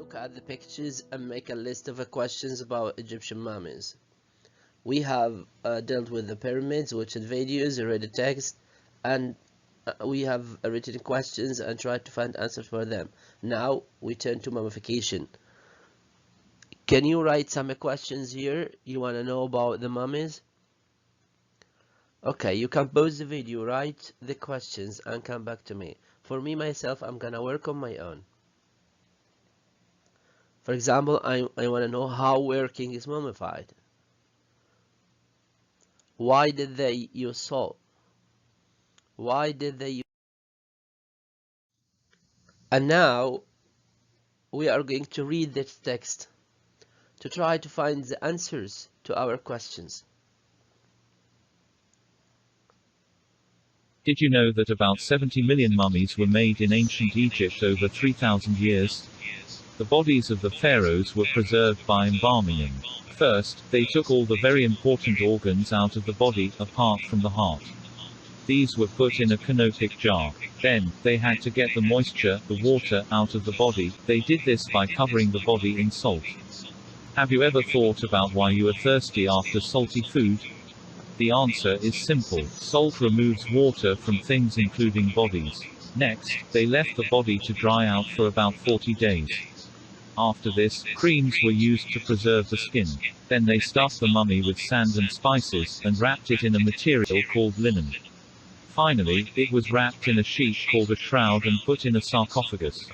look at the pictures and make a list of questions about Egyptian mummies. We have dealt with the pyramids, watched videos, read text, and we have written questions and tried to find answers for them. Now we turn to mummification. Can you write some questions here you want to know about the mummies? Okay, you can pause the video, write the questions, and come back to me. For me, myself, I'm gonna work on my own. For example, I want to know how Were King is mummified. Why did they use salt? Why did they use... And now we are going to read this text to try to find the answers to our questions. Did you know that about 70 million mummies were made in ancient Egypt over 3,000 years? The bodies of the pharaohs were preserved by embalming. First, they took all the very important organs out of the body, apart from the heart. These were put in a canopic jar. Then, they had to get the moisture, the water, out of the body. They did this by covering the body in salt. Have you ever thought about why you are thirsty after salty food? The answer is simple. Salt removes water from things including bodies. Next, they left the body to dry out for about 40 days. After this, creams were used to preserve the skin. Then they stuffed the mummy with sand and spices, and wrapped it in a material called linen. Finally, it was wrapped in a sheet called a shroud and put in a sarcophagus.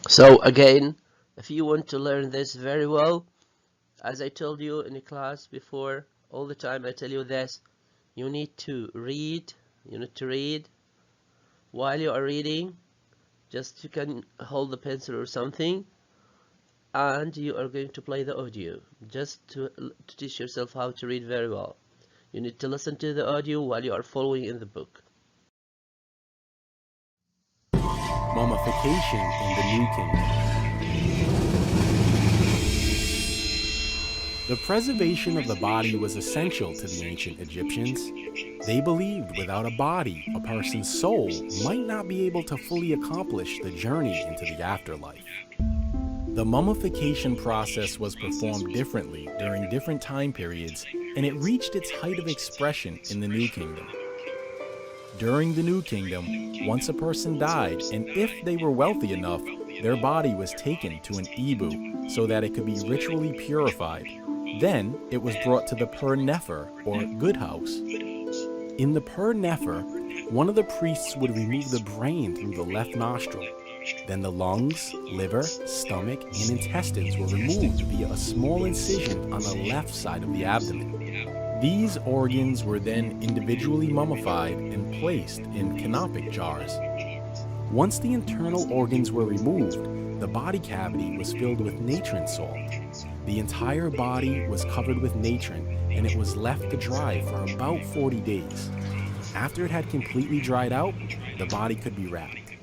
So again, if you want to learn this very well, as I told you in the class before, all the time I tell you this, you need to read, while you are reading, just you can hold the pencil or something, and you are going to play the audio, just to teach yourself how to read very well. You need to listen to the audio while you are following in the book. Mummification in the New Kingdom. The preservation of the body was essential to the ancient Egyptians. They believed without a body, a person's soul might not be able to fully accomplish the journey into the afterlife. The mummification process was performed differently during different time periods, and it reached its height of expression in the New Kingdom. During the New Kingdom, once a person died, and if they were wealthy enough, their body was taken to an Ibu so that it could be ritually purified. Then, it was brought to the Pur Nefer, or good house. In the Pur Nefer, one of the priests would remove the brain through the left nostril. Then the lungs, liver, stomach, and intestines were removed via a small incision on the left side of the abdomen. These organs were then individually mummified and placed in canopic jars. Once the internal organs were removed, the body cavity was filled with natron salt. The entire body was covered with natron, and it was left to dry for about 40 days. After it had completely dried out, the body could be wrapped.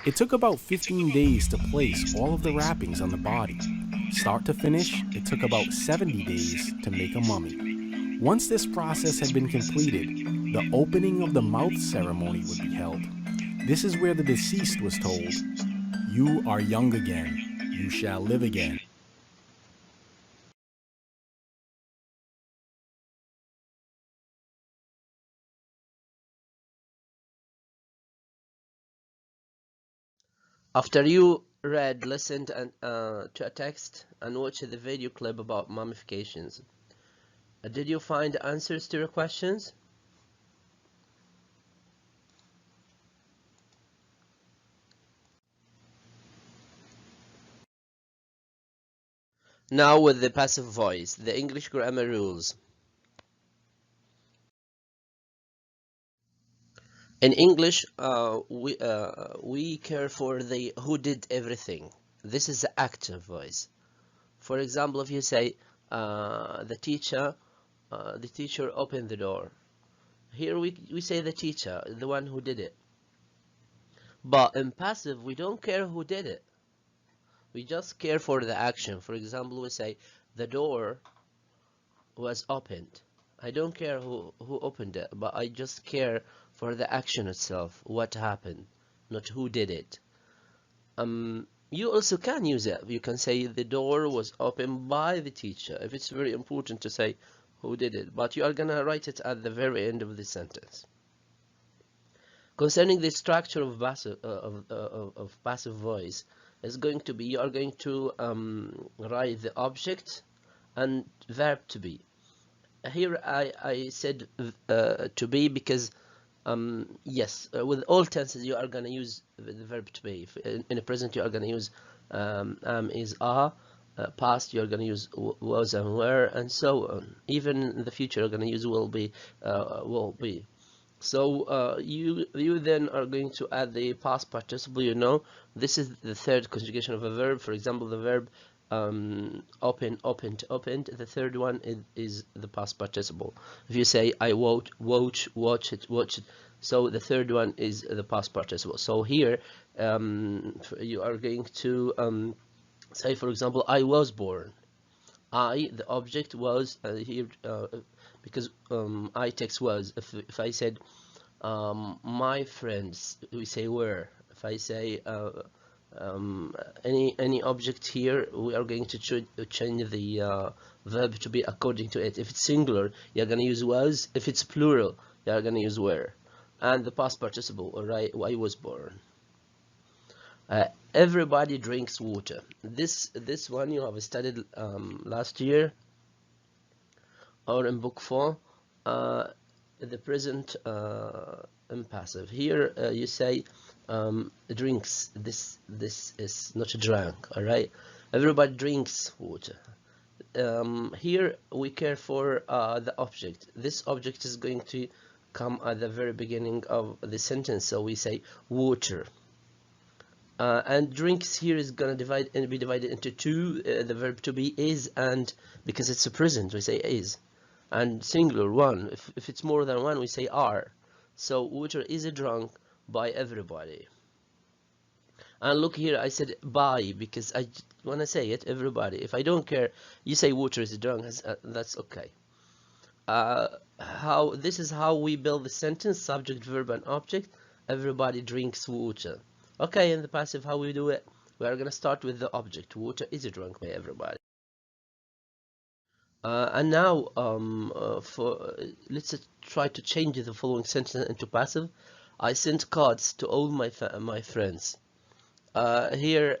It took about 15 days to place all of the wrappings on the body. Start to finish, it took about 70 days to make a mummy. Once this process had been completed, the opening of the mouth ceremony would be held. This is where the deceased was told, "You are young again, you shall live again." After you read, listened to a text and watched the video clip about mummifications, did you find answers to your questions? Now with the passive voice, the English grammar rules. In English, we care for the who did everything. This is the active voice. For example, if you say the teacher opened the door. Here we say the teacher, the one who did it. But in passive, we don't care who did it. We just care for the action. For example, we say the door was opened. I don't care who opened it, but I just care for the action itself, what happened, not who did it. You also can use it. You can say the door was opened by the teacher if it's very important to say who did it, but you are gonna write it at the very end of the sentence. Concerning the structure of passive voice, is going to be, you are going to write the object and verb to be. Here I said to be because yes, with all tenses you are gonna use the verb to be. If in the present you are gonna use am, is, are. Past you are gonna use was and were, and so on. Even in the future you're gonna use will be, will be. So you then are going to add the past participle. You know, this is the third conjugation of a verb. For example, the verb open, opened, opened. The third one is the past participle. If you say I watch, watch it, watch it. So the third one is the past participle. So here you are going to say, for example, I was born. I, the object, was here because I text was. If I said my friends, we say were. If I say any object here, we are going to change the verb to be according to it. If it's singular, you're going to use was. If it's plural, you're going to use were. And the past participle, alright, I was born. Everybody drinks water. This one you have studied last year or in book 4. The present impassive. Here you say drinks. This is not drank. All right. Everybody drinks water. Here we care for the object. This object is going to come at the very beginning of the sentence. So we say water. And drinks here is gonna be divided into two. The verb to be is, and because it's a present, we say is. And singular one. If it's more than one, we say are. So water is drunk by everybody. And look here, I said by because I want to say it, everybody. If I don't care, you say water is drunk, that's okay. This is how we build the sentence: subject, verb, and object. Everybody drinks water. Okay, in the passive, how we do it? We are gonna start with the object. Water is drunk by everybody. And now, let's try to change the following sentence into passive. I sent cards to all my friends. Here,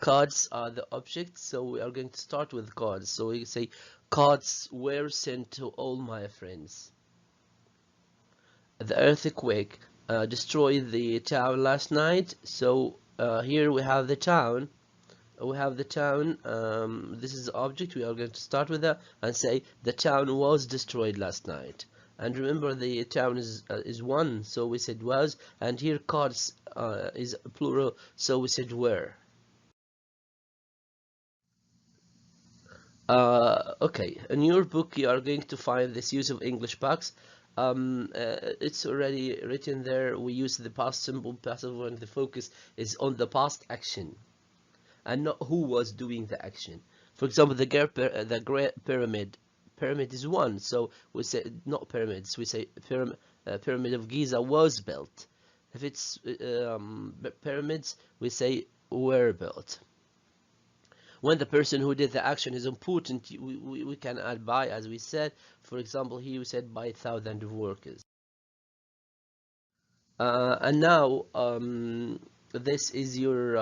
cards are the object, so we are going to start with cards. So we say, cards were sent to all my friends. The earthquake destroyed the town last night. So here we have the town. This is the object. We are going to start with that and say the town was destroyed last night. And remember, the town is one, so we said was. And here cards is plural, so we said were. Okay, in your book you are going to find this use of English packs. It's already written there. We use the past simple passive when the focus is on the past action and not who was doing the action. For example, the Great Pyramid. Pyramid is one, so we say not pyramids. We say Pyramid of Giza was built. If it's pyramids, we say were built. When the person who did the action is important, we can add by, as we said. For example, here we said by 1,000 workers. And now this is your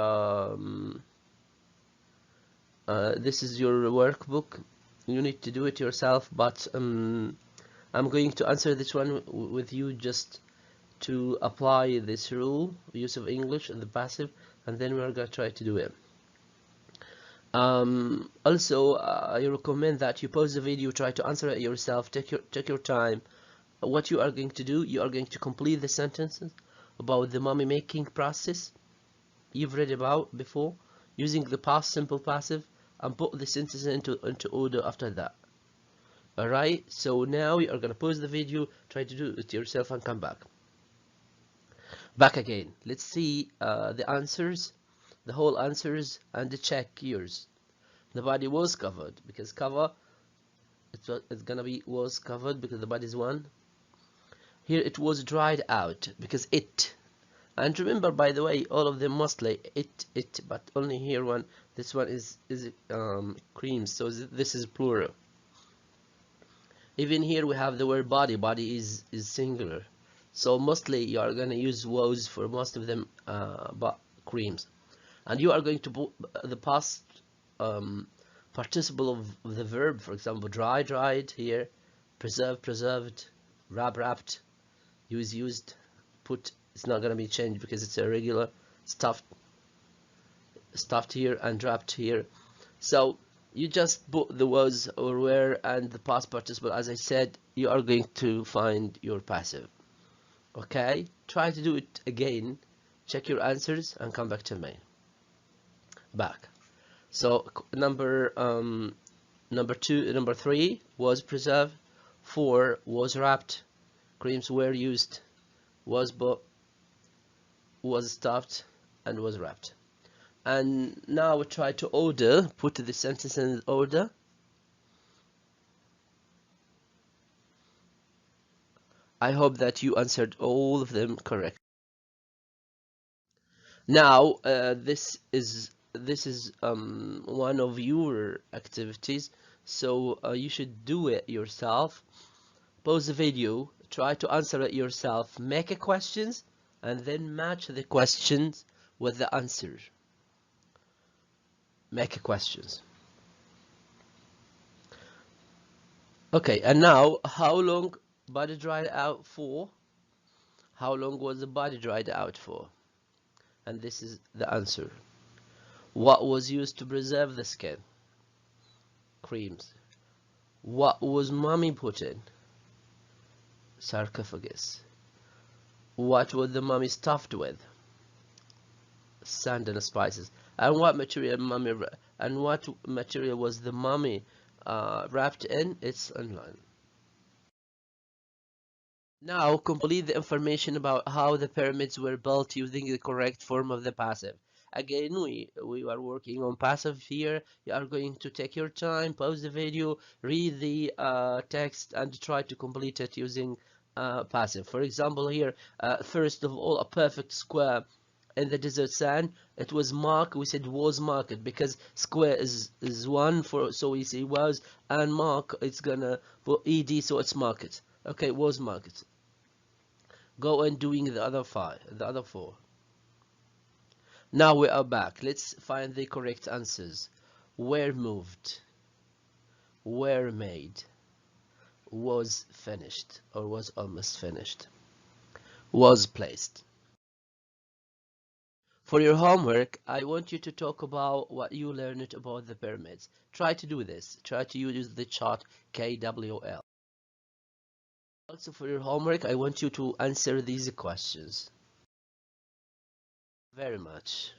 workbook. You need to do it yourself, but I'm going to answer this one with you just to apply this rule, use of English and the passive, and then we're going to try to do it. Also, I recommend that you pause the video, try to answer it yourself, take your time. What you are going to do, you are going to complete the sentences about the mummy making process you've read about before, using the past simple passive, and put the sentences into order after that. Alright, so now you are going to pause the video, try to do it yourself, and come back. Back again. Let's see the answers, the whole answers, and the check yours. The body was covered, because cover, it's gonna be was covered because the body is one. Here it was dried out because it And remember, by the way, all of them mostly it, but only here one. This one is creams, so this is plural. Even here we have the word body. Body is singular, so mostly you are gonna use was for most of them, but creams. And you are going to put the past participle of the verb. For example, dry, dried here, preserve, preserved, wrap, wrapped, use, used, put. It's not going to be changed because it's a regular, stuffed, stuffed here and wrapped here. So you just put the was or were and the past participle. As I said, you are going to find your passive. Okay, try to do it again, check your answers and come back to me. Back. So number 3 was preserved, 4 was wrapped, creams were used, was bought, was stuffed, and was wrapped. And now we try to order, put the sentence in order. I hope that you answered all of them correct. Now this is one of your activities, so you should do it yourself. Pause the video, try to answer it yourself, make a questions, and then match the questions with the answer. Make a questions. Okay, and now, how long body dried out for? How long was the body dried out for? And this is the answer. What was used to preserve the skin? Creams. What was mommy put in? Sarcophagus. What was the mummy stuffed with? Sand and spices. And what material was the mummy wrapped in? It's online. Now complete the information about how the pyramids were built using the correct form of the passive. Again, we are working on passive here. You are going to take your time, pause the video, read the text, and try to complete it using passive. For example, here, first of all, a perfect square in the desert sand. It was marked. We said was marked because square is one, for so we say was, and mark it's gonna put ed, so it's marked. Okay, was marked. Go on doing the other 4. Now we are back. Let's find the correct answers. Were moved, were made, was finished or was almost finished, was placed. For your homework, I want you to talk about what you learned about the pyramids. Try to do this. Try to use the chart KWL. Also, for your homework, I want you to answer these questions. Very much.